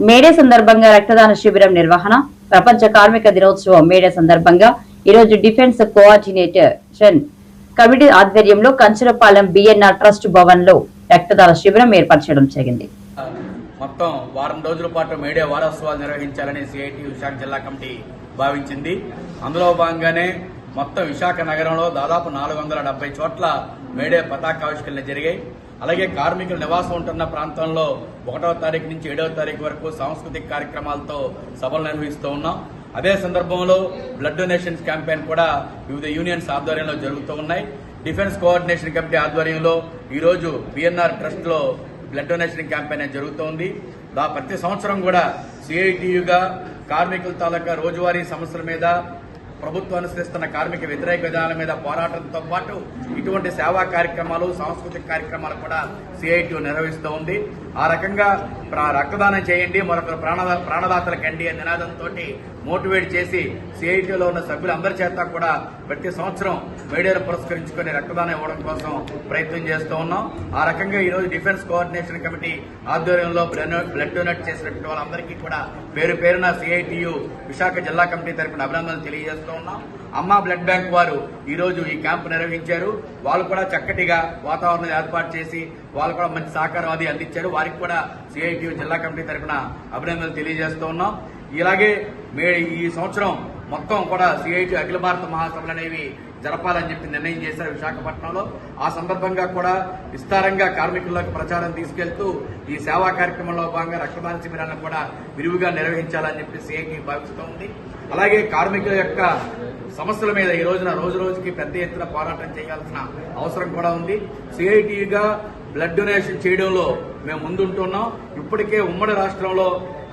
May Day సందర్భంగా రక్తదాన శిబిరం నిర్వహణ. ప్రపంచ కార్మిక దినోత్సవం మేడే సందర్భంగా ఈరోజు డిఫెన్స్ కోఆర్డినేషన్ కమిటీ ఆధ్వర్యంలో కంచరపాలెం బిఎన్ఆర్ ట్రస్ట్ భవన్ లో రక్తదాన శిబిరం ఏర్పాటు చేయడం జరిగింది. మొత్తం వారం రోజుల పాటు మేడే వారోత్సవాలు నిర్వహించాలని సిఐటి విశాఖ జిల్లా కమిటీ భావించింది. అందులో భాగంగానే మొత్తం విశాఖ నగరంలో దాదాపు 470 చోట్ల మేడే పతాకావిష్కరణ జరిగాయి. అలాగే కార్మికులు నివాసం ఉంటున్న ప్రాంతంలో 1వ తారీఖు నుంచి 7వ తారీఖు వరకు సాంస్కృతిక కార్యక్రమాలతో సభలు నిర్వహిస్తూ ఉన్నాం. అదే సందర్భంలో బ్లడ్ డొనేషన్స్ క్యాంపెయిన్ కూడా వివిధ యూనియన్స్ ఆధ్వర్యంలో జరుగుతూ ఉన్నాయి. డిఫెన్స్ కోఆర్డినేషన్ కమిటీ ఆధ్వర్యంలో ఈరోజు బిఎన్ఆర్ ట్రస్ట్ లో బ్లడ్ డొనేషన్ క్యాంపెయిన్ జరుగుతోంది. ప్రతి సంవత్సరం కూడా సిఐటియుగా కార్మికుల తాలూకా రోజువారీ సమస్యల మీద, ప్రభుత్వం అనుసరిస్తున్న కార్మిక వ్యతిరేక విధానాల మీద పోరాటంతో పాటు ఇటువంటి సేవా కార్యక్రమాలు, సాంస్కృతిక కార్యక్రమాలు కూడా సిఐటియు నిర్వహిస్తూ ఉంది. ఆ రకంగా రక్తదానం చేయండి, మరొకరు ప్రాణదాతలకండి అనే నినాదంతో మోటివేట్ చేసి సిఐటియులో ఉన్న సభ్యులందరి చేత కూడా ప్రతి సంవత్సరం మేడేను పురస్కరించుకుని రక్తదానం ఇవ్వడం కోసం ప్రయత్నం చేస్తూ ఉన్నాం. ఆ రకంగా ఈరోజు డిఫెన్స్ కోఆర్డినేషన్ కమిటీ ఆధ్వర్యంలో బ్లడ్ డొనేట్ చేసినటువంటి వాళ్ళందరికీ కూడా పేరు పేరున సిఐటియు విశాఖ జిల్లా కమిటీ తరఫున అభినందనలు తెలియజేస్తూ ఉన్నాం. అమ్మా బ్లడ్ బ్యాంక్ వారు ఈ రోజు ఈ క్యాంపు నిర్వహించారు. వాళ్ళు కూడా చక్కటిగా వాతావరణం ఏర్పాటు చేసి వాళ్ళు కూడా మంచి సహకారం అది అందించారు. వారికి కూడా సిఐటియు జిల్లా కమిటీ తరఫున అభినందనలు తెలియజేస్తూ ఉన్నాం. ఇలాగే ఈ సంవత్సరం మొత్తం కూడా సిఐటియు అఖిల భారత మహాసభలు అనేవి జరపాలని చెప్పి నిర్ణయం చేశారు విశాఖపట్నంలో. ఆ సందర్భంగా కూడా విస్తారంగా కార్మికులకు ప్రచారం తీసుకెళ్తూ ఈ సేవా కార్యక్రమంలో భాగంగా రక్తదాన శిబిరాలను కూడా విరివిగా నిర్వహించాలని చెప్పి సిఐటి భావిస్తూ ఉంది. అలాగే కార్మికుల యొక్క సమస్యల మీద ఈ రోజున రోజు రోజుకి పెద్ద ఎత్తున పోరాటం చేయాల్సిన అవసరం కూడా ఉంది. సిఐటిగా బ్లడ్ డొనేషన్ చేయడంలో మేము ముందుంటున్నాం. ఇప్పటికే ఉమ్మడి రాష్ట్రంలో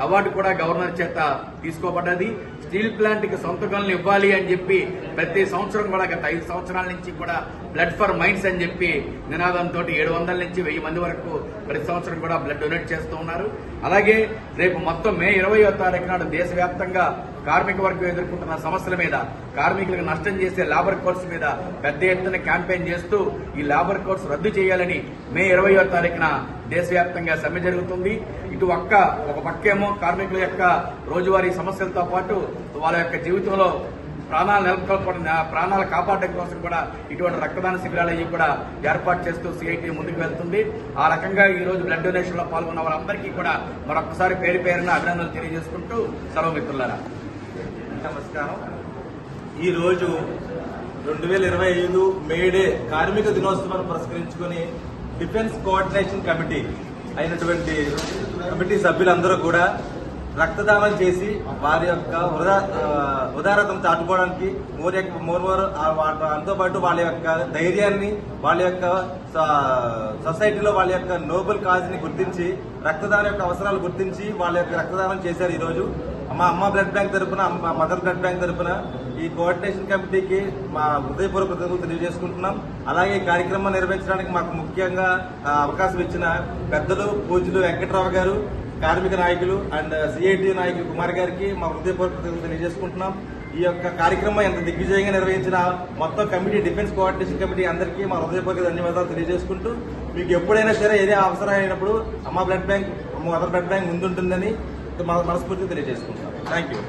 అవార్డు కూడా గవర్నర్ చేత తీసుకోబడ్డది. స్టీల్ ప్లాంట్ కి సొంత గనులు ఇవ్వాలి అని చెప్పి ప్రతి సంవత్సరం కూడా గత 5 సంవత్సరాల నుంచి కూడా బ్లడ్ ఫర్ మైండ్స్ అని చెప్పి నినాదంతో 700 నుంచి 1000 మంది వరకు ప్రతి సంవత్సరం కూడా బ్లడ్ డొనేట్ చేస్తూ ఉన్నారు. అలాగే రేపు మొత్తం మే 20వ తారీఖు నాడు దేశవ్యాప్తంగా కార్మిక వర్గం ఎదుర్కొంటున్న సమస్యల మీద, కార్మికులకు నష్టం చేసే లేబర్ కోడ్స్ మీద పెద్ద ఎత్తున క్యాంపెయిన్ చేస్తూ ఈ లేబర్ కోడ్స్ రద్దు చేయాలని మే 20వ తారీఖున దేశవ్యాప్తంగా సమ్మె జరుగుతుంది. ఇటు ఒక పక్కేమో కార్మికుల యొక్క రోజువారీ సమస్యలతో పాటు వాళ్ళ యొక్క జీవితంలో ప్రాణాలు కాపాడడం కోసం కూడా ఇటువంటి రక్తదాన శిబిరాలు అవి కూడా ఏర్పాటు చేస్తూ సిఐటి ముందుకు వెళ్తుంది. ఆ రకంగా ఈ రోజు బ్లడ్ డొనేషన్ లో పాల్గొన్న వాళ్ళందరికీ కూడా మరొకసారి పేరు పేరున అభినందనలు తెలియజేసుకుంటూ సెలవు మిత్రులారా. నమస్కారం. ఈ రోజు 2025 మేడే కార్మిక దినోత్సవాన్ని పురస్కరించుకుని డిఫెన్స్ కోఆర్డినేషన్ కమిటీ అయినటువంటి కమిటీ సభ్యులందరూ కూడా రక్తదానం చేసి వారి యొక్క ఉదారతను చాటుకోవడానికి దాంతో పాటు వాళ్ళ యొక్క ధైర్యాన్ని, వాళ్ళ యొక్క సొసైటీలో వాళ్ళ యొక్క నోబెల్ కాజ్ ని గుర్తించి, రక్తదానం యొక్క అవసరాలు గుర్తించి వాళ్ళ యొక్క రక్తదానం చేశారు. ఈ రోజు మా అమ్మ బ్లడ్ బ్యాంక్ తరఫున, మదర్ బ్లడ్ బ్యాంక్ తరఫున ఈ కోఆర్డినేషన్ కమిటీకి మా హృదయపూర్వక కృతజ్ఞతలు తెలియజేసుకుంటున్నాం. అలాగే ఈ కార్యక్రమం నిర్వహించడానికి మాకు ముఖ్యంగా అవకాశం ఇచ్చిన పెద్దలు పూజ్యులు వెంకట్రావు గారు, కార్మిక నాయకులు అండ్ సిఐటి నాయకులు కుమార్ గారికి మా హృదయపూర్వక కృతజ్ఞతలు తెలియజేసుకుంటున్నాం. ఈ యొక్క కార్యక్రమం ఎంత దిగ్విజయంగా నిర్వహించిన మొత్తం కమిటీ, డిఫెన్స్ కోఆర్డినేషన్ కమిటీ అందరికీ మా హృదయపూర్వక ధన్యవాదాలు తెలియజేసుకుంటూ, మీకు ఎప్పుడైనా సరే ఏదే అవసరం అయినప్పుడు అమ్మ blood bank, mother blood bank ముందుంటుందని మనస్ఫూర్తిగా తెలియజేసుకుంటున్నాం. Thank you.